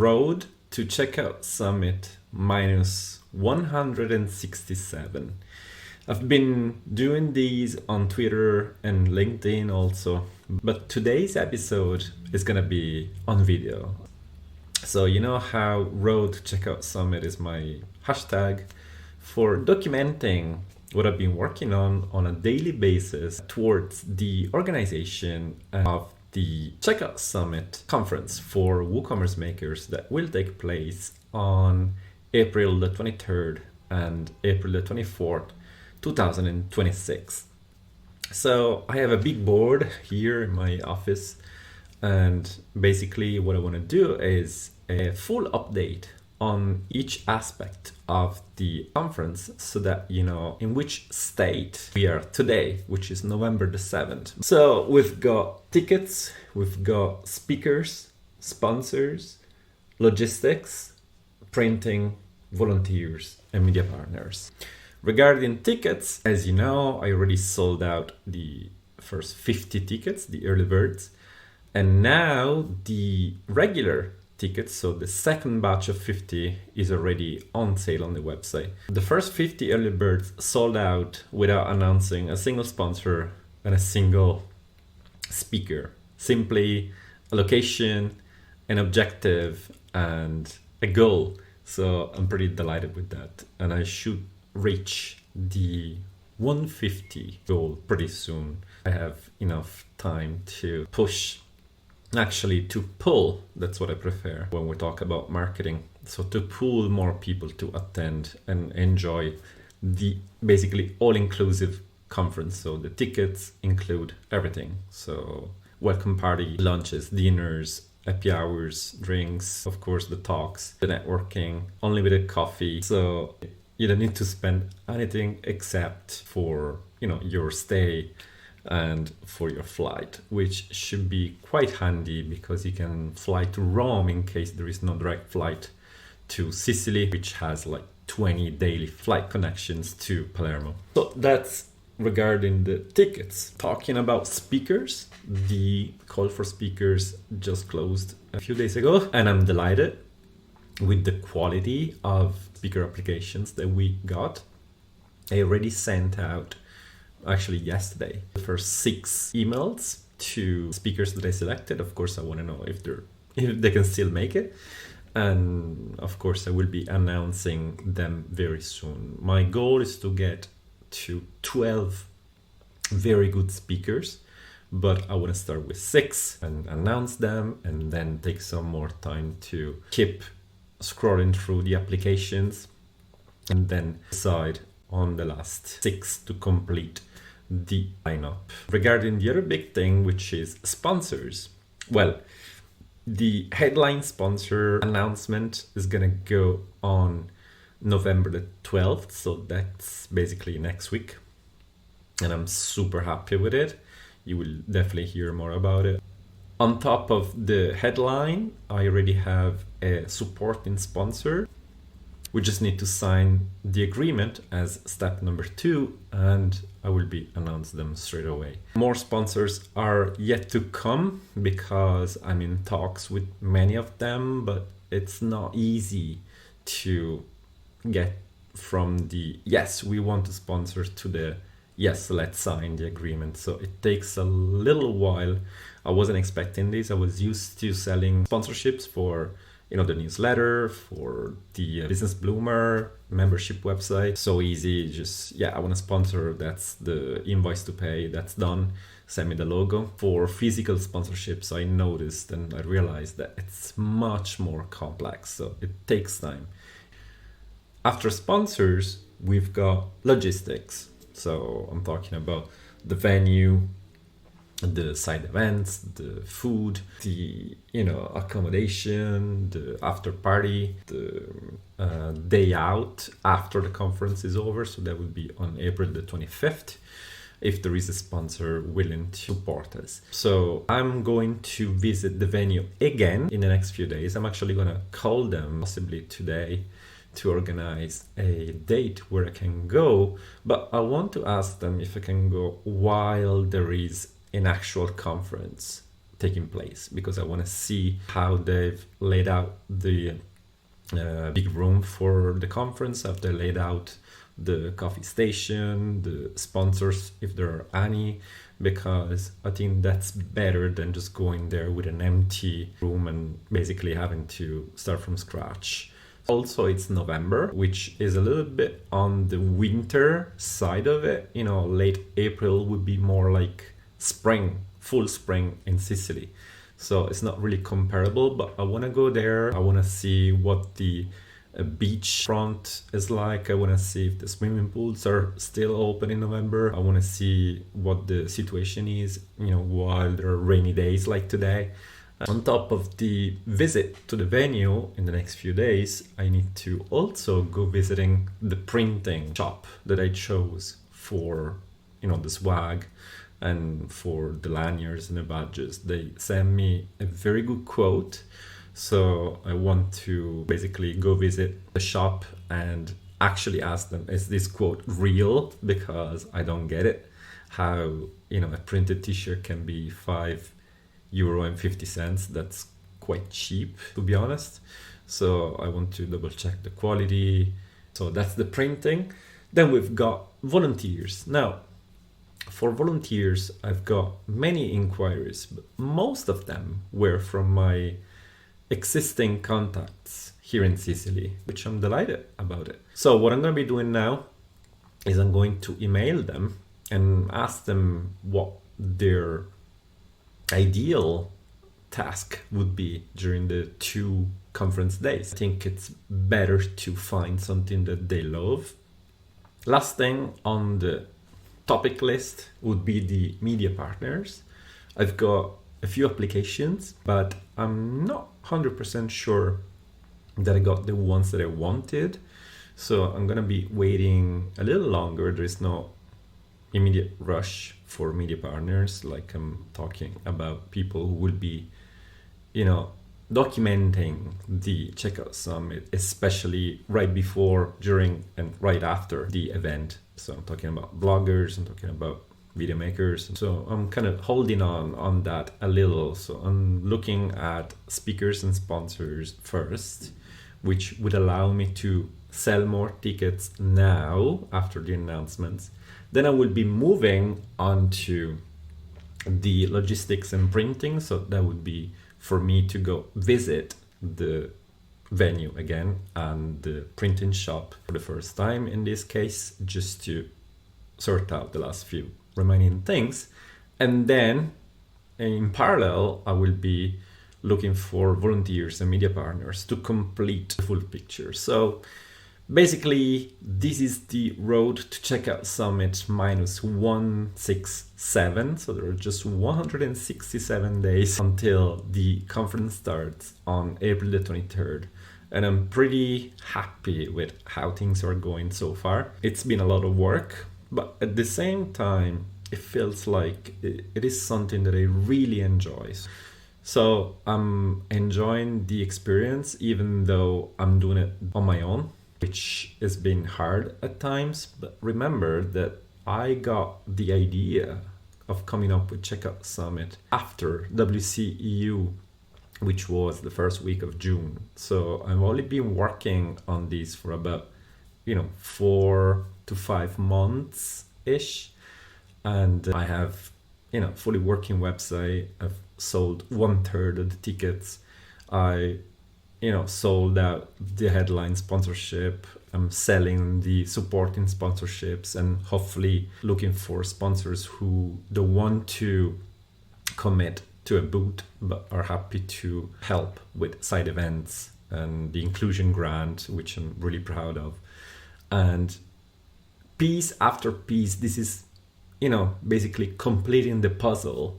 Road to Checkout Summit minus 167. I've been doing these on Twitter and LinkedIn also, but today's episode is gonna be on video. So you know how Road to Checkout Summit is my hashtag for documenting what I've been working on a daily basis towards the organization of the Checkout Summit conference for WooCommerce makers that will take place on April the 23rd and April the 24th, 2026. So I have a big board here in my office, and basically what I want to do is a full update on each aspect of the conference so that you know in which state we are today, which is November the 7th. So we've got tickets, we've got speakers, sponsors, logistics, printing, volunteers, and media partners. Regarding tickets, as you know, I already sold out the first 50 tickets, the early birds, and now the regular tickets, so the second batch of 50 is already on sale on the website. The first 50 early birds sold out without announcing a single sponsor and a single speaker. Simply a location, an objective, and a goal. So I'm pretty delighted with that. And I should reach the 150 goal pretty soon. I have enough time to push. Actually, to pull, that's what I prefer when we talk about marketing. So to pull more people to attend and enjoy the basically all-inclusive conference. So the tickets include everything. So welcome party, lunches, dinners, happy hours, drinks, of course the talks, the networking, unlimited coffee. So you don't need to spend anything except for your stay and for your flight, which should be quite handy because you can fly to Rome in case there is no direct flight to Sicily, which has like 20 daily flight connections to Palermo. So that's regarding the tickets. Talking about speakers, the call for speakers just closed a few days ago, and I'm delighted with the quality of speaker applications that we got. I already sent out actually yesterday the first 6 emails to speakers that I selected. Of course, I want to know if they can still make it, and of course I will be announcing them very soon. My goal is to get to 12 very good speakers, but I want to start with 6 and announce them, and then take some more time to keep scrolling through the applications and then decide on the last 6 to complete the lineup. Regarding the other big thing, which is sponsors, well, the headline sponsor announcement is gonna go on November the 12th, so that's basically next week, and I'm super happy with it. You will definitely hear more about it. On top of the headline, I already have a supporting sponsor. We just need to sign the agreement as step number 2, and I will be announcing them straight away. More sponsors are yet to come because I'm in talks with many of them, but it's not easy to get from the yes, we want to sponsor to the yes, let's sign the agreement. So it takes a little while. I wasn't expecting this. I was used to selling sponsorships for the newsletter, for the Business Bloomer membership website. So easy, just I want to sponsor, that's the invoice to pay, that's done, send me the logo. For physical sponsorships, I noticed and I realized that it's much more complex, so it takes time. After sponsors, we've got logistics. So I'm talking about the venue, the side events, the food, the accommodation, the after party, the day out after the conference is over. So that will be on April the 25th, if there is a sponsor willing to support us. So I'm going to visit the venue again in the next few days. I'm actually gonna call them possibly today to organize a date where I can go, but I want to ask them if I can go while there is an actual conference taking place, because I want to see how they've laid out the big room for the conference, how they laid out the coffee station, the sponsors, if there are any, because I think that's better than just going there with an empty room and basically having to start from scratch. Also, it's November, which is a little bit on the winter side of it. You know, late April would be more like spring, full spring in Sicily. So it's not really comparable, but I want to go there. I want to see what the beach front is like. I want to see if the swimming pools are still open in November. I want to see what the situation is, you know, while there are rainy days like today. On top of the visit to the venue in the next few days, I need to also go visiting the printing shop that I chose for, you know, the swag and for the lanyards and the badges. They sent me a very good quote. So I want to basically go visit the shop and actually ask them, is this quote real? Because I don't get it. How, you know, a printed t-shirt can be €5.50. That's quite cheap, to be honest. So I want to double check the quality. So that's the printing. Then we've got volunteers. Now, for volunteers, I've got many inquiries, but most of them were from my existing contacts here in Sicily, which I'm delighted about it. So what I'm going to be doing now is I'm going to email them and ask them what their ideal task would be during the 2 conference days. I think it's better to find something that they love. Last thing on the topic list would be the media partners. I've got a few applications, but I'm not 100% sure that I got the ones that I wanted. So I'm gonna be waiting a little longer. There is no immediate rush for media partners. Like, I'm talking about people who will be, you know, documenting the Checkout Summit, especially right before, during, and right after the event. So I'm talking about bloggers, I'm talking about video makers. So I'm kind of holding on that a little. So I'm looking at speakers and sponsors first, which would allow me to sell more tickets now after the announcements. Then I will be moving on to the logistics and printing. So that would be for me to go visit the venue again and the printing shop for the first time in this case, just to sort out the last few remaining things. And then in parallel, I will be looking for volunteers and media partners to complete the full picture. So basically, this is the road to Checkout Summit minus 167. So there are just 167 days until the conference starts on April the 23rd. And I'm pretty happy with how things are going so far. It's been a lot of work, but at the same time, it feels like it is something that I really enjoy. So I'm enjoying the experience, even though I'm doing it on my own, which has been hard at times. But remember that I got the idea of coming up with Checkout Summit after WCEU, which was the first week of June. So I've only been working on this for about, 4 to 5 months-ish. And I have, fully working website. I've sold 1/3 of the tickets. I sold out the headline sponsorship. I'm selling the supporting sponsorships and hopefully looking for sponsors who don't want to commit to a booth but are happy to help with side events and the inclusion grant, which I'm really proud of. And piece after piece, this is basically completing the puzzle